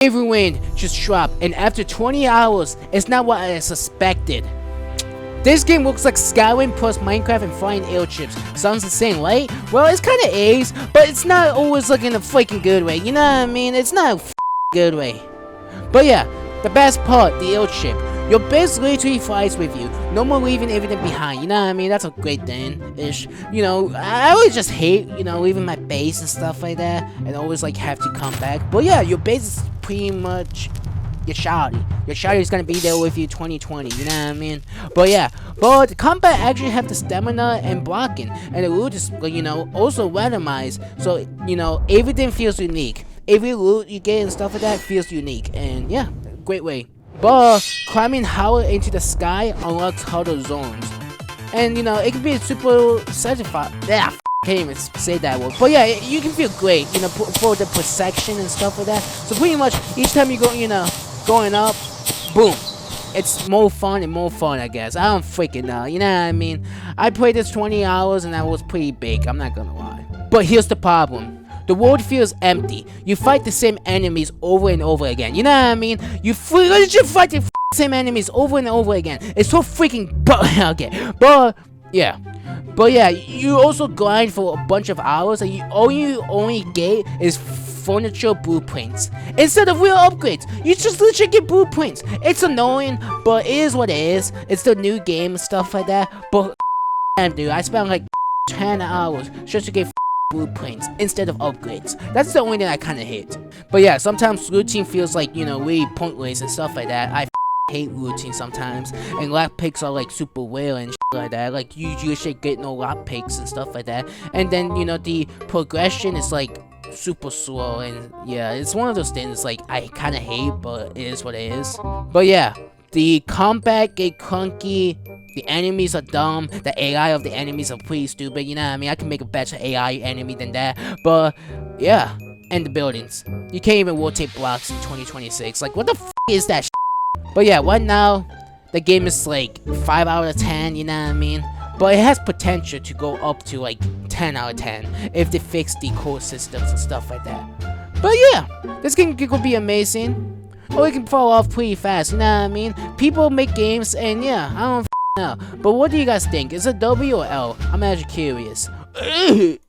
Everwind just dropped, and after 20 hours, it's not what I suspected. This game looks like Skyrim plus Minecraft and flying airships. Sounds the same, right? Well, it's kinda is, but it's not always like in a freaking good way. You know what I mean? It's not a good way. But yeah, the best part, the airship. Your base literally flies with you. No more leaving everything behind. You know what I mean? That's a great thing-ish. You know, I always just hate, you know, leaving my base and stuff like that. And always, like, have to come back. But yeah, your base is pretty much your shawty. Your shawty is gonna be there with you 2020. You know what I mean? But yeah, but the combat actually have the stamina and blocking. And the loot is, you know, also randomized. So, you know, everything feels unique. Every loot you get and stuff like that feels unique. And yeah, great way. But climbing higher into the sky unlocks harder zones, and you know it can be super satisfying. Yeah, can't even say that word. But yeah, you can feel great, you know, for the perception and stuff like that. So pretty much each time you go, you know, going up, boom, it's more fun and more fun. I guess I don't freaking know. You know what I mean? I played this 20 hours and I was pretty big. I'm not gonna lie. But here's the problem. The world feels empty. You fight the same enemies over and over again. You know what I mean? You legit fight the same enemies over and over again. It's so freaking okay. But yeah, you also grind for a bunch of hours, and all you only get is furniture blueprints instead of real upgrades. You just legit get blueprints. It's annoying, but it is what it is. It's the new game and stuff like that. But damn, dude, I spent like 10 hours just to get blueprints instead of upgrades. That's the only thing I kind of hate. But yeah, sometimes looting feels like, you know, really pointless and stuff like that. I hate looting sometimes, and lockpicks are like super rare and like that. Like you usually get no lockpicks and stuff like that. And then, you know, the progression is like super slow, and yeah, it's one of those things like I kind of hate, but it is what it is. But yeah, the combat get clunky. The enemies are dumb. The AI of the enemies are pretty stupid. You know what I mean? I can make a better AI enemy than that. But yeah, and the buildings. You can't even rotate blocks in 2026. Like, what the f is that? But yeah, right now the game is like 5 out of 10. You know what I mean? But it has potential to go up to like 10 out of 10 if they fix the core systems and stuff like that. But yeah, this game could be amazing, or it can fall off pretty fast. You know what I mean? People make games, and yeah, I don't know. But what do you guys think? Is it W or L? I'm actually curious.